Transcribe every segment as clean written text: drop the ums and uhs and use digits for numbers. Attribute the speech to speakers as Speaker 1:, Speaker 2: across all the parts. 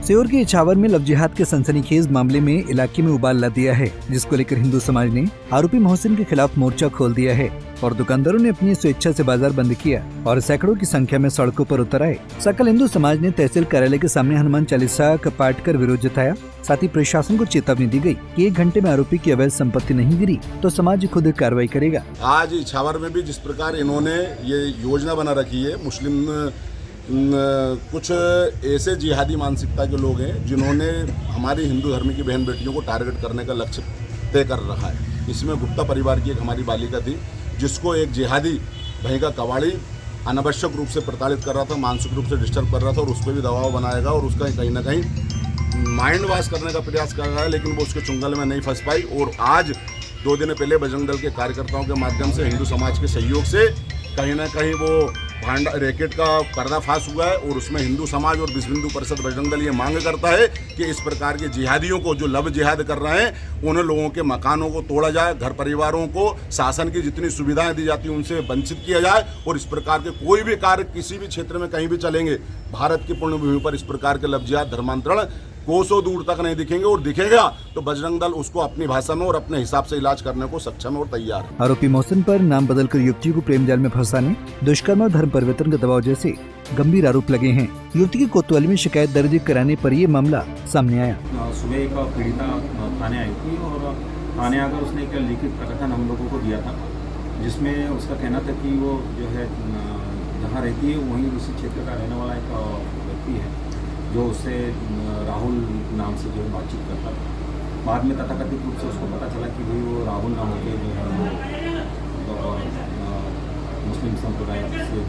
Speaker 1: सीहोर के इछावर में लव जिहाद के सनसनीखेज मामले में इलाके में उबाल ला दिया है, जिसको लेकर हिंदू समाज ने आरोपी मोहसिन के खिलाफ मोर्चा खोल दिया है और दुकानदारों ने अपनी स्वेच्छा से बाजार बंद किया और सैकड़ों की संख्या में सड़कों पर उतर आए। सकल हिंदू समाज ने तहसील कार्यालय के सामने हनुमान चालीसा का पाठ कर विरोध जताया। साथ ही प्रशासन को चेतावनी दी गई कि 1 घंटे में आरोपी की अवैध संपत्ति नहीं गिरी तो समाज खुद कार्रवाई करेगा।
Speaker 2: आज इछावर में भी जिस प्रकार इन्होंने ये योजना बना रखी है, मुस्लिम कुछ ऐसे जिहादी मानसिकता के लोग हैं जिन्होंने हमारी हिंदू धर्म की बहन बेटियों को टारगेट करने का लक्ष्य तय कर रखा है। इसमें गुप्ता परिवार की एक हमारी बालिका थी जिसको एक जिहादी भई का कबाड़ी अनावश्यक रूप से प्रताड़ित कर रहा था, मानसिक रूप से डिस्टर्ब कर रहा था और उस पर भी दबाव बनाएगा और उसका कहीं ना कहीं माइंड वॉश करने का प्रयास कर रहा है, लेकिन वो उसके चुंगल में नहीं फंस पाई। और आज 2 दिन पहले बजरंग दल के कार्यकर्ताओं के माध्यम से हिंदू समाज के सहयोग से कहीं ना कहीं वो भांडा रैकेट का पर्दाफाश हुआ है और उसमें हिंदू समाज और विश्व हिंदू परिषद बजरंग दल ये मांग करता है कि इस प्रकार के जिहादियों को जो लव जिहाद कर रहे हैं उन लोगों के मकानों को तोड़ा जाए, घर परिवारों को शासन की जितनी सुविधाएं दी जाती हैं उनसे वंचित किया जाए और इस प्रकार के कोई भी कार्य किसी भी क्षेत्र में कहीं भी चलेंगे भारत की पुण्यभूमि पर इस प्रकार के लव जिहाद धर्मांतरण कोसों दूर तक नहीं दिखेंगे और दिखेगा तो बजरंग दल उसको अपनी भाषा में और अपने हिसाब से इलाज करने को सक्षम और तैयार है।
Speaker 1: आरोपी मोहसिन पर नाम बदलकर युवती को प्रेम जाल में फंसाने, दुष्कर्म और धर्म परिवर्तन का दबाव जैसे गंभीर आरोप लगे हैं। युवती की कोतवाली में शिकायत दर्ज कराने पर ये मामला सामने आया।
Speaker 3: सुबह एक पीड़िता थाने आई थी और थाने आकर उसने एक लिखित प्रकटन हम लोगों को दिया था, जिसमें उसका कहना था कि वो जो है जहाँ रहती है वहीं उसी क्षेत्र का रहने वाला एक व्यक्ति है जो उससे राहुल नाम से जो बातचीत करता था। बाद में तथाकथित रूप से उसको पता चला कि भाई वो राहुल नाम के जो है वो मुस्लिम संप्रदाय से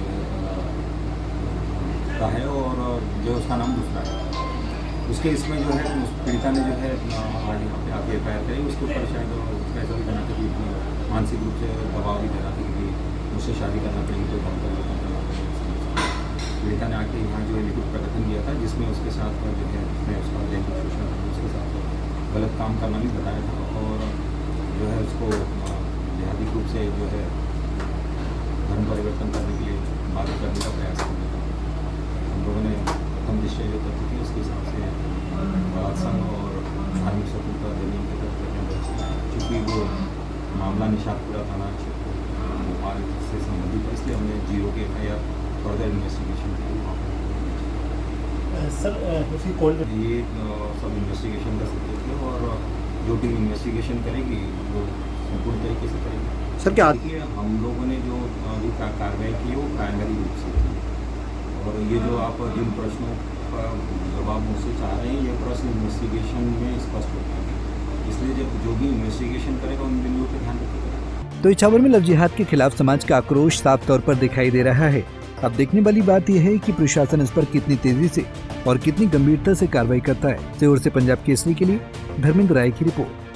Speaker 3: का है और जो उसका नाम दूसरा है। उसके इसमें जो है उस पीड़िता ने जो है आज यहाँ पे आके FIR करी। उसके ऊपर शायद उसका ऐसा भी कहना था कि मानसिक रूप से दबाव भी दे रहा था कि मुझसे शादी करना पड़ेगी तो काम कर लेता। पीड़िता ने आके यहाँ जो है लिखित प्रकटन दिया था, जिसमें उसके साथ जो है उसने उसका लैंगिक शोषण उसके साथ गलत काम करना भी बताया था और जो है उसको जिहादी रूप से जो है धर्म परिवर्तन करने के लिए बात करने का प्रयास किया था। हम लोगों ने प्रथम दृष्टया जो तथ्य थी उसके हिसाब से बलात्संग और धार्मिक स्वतंत्रता देने के तहत, चूँकि वो मामला निशातपुरा थाना क्षेत्र भोपाल से संबंधित है, इसलिए हमने 0 के FIR फर्दर इन्वेस्टिगेशन के लिए
Speaker 4: सर उसी कॉल
Speaker 3: ये सब इन्वेस्टिगेशन कर सकते थे और जो टीम इन्वेस्टिगेशन करेगी वो संपूर्ण तरीके से करेगी।
Speaker 1: सर क्या
Speaker 3: देखिए, हम लोगों ने जो अभी कार्रवाई की वो प्राइमरी रूप से की और ये जो आप जिन प्रश्नों का जवाब मुझसे चाह रहे हैं ये प्रश्न इन्वेस्टिगेशन में स्पष्ट होता है, इसलिए जब जो भी इन्वेस्टिगेशन करेगा उन बिंदुओं पर ध्यान रखेगा।
Speaker 1: तो इछावर में लव जिहाद के खिलाफ समाज का आक्रोश साफ तौर पर दिखाई दे रहा है। अब देखने वाली बात यह है कि प्रशासन इस पर कितनी तेजी से और कितनी गंभीरता से कार्रवाई करता है। सीहोर से पंजाब केसरी के लिए धर्मेंद्र राय की रिपोर्ट।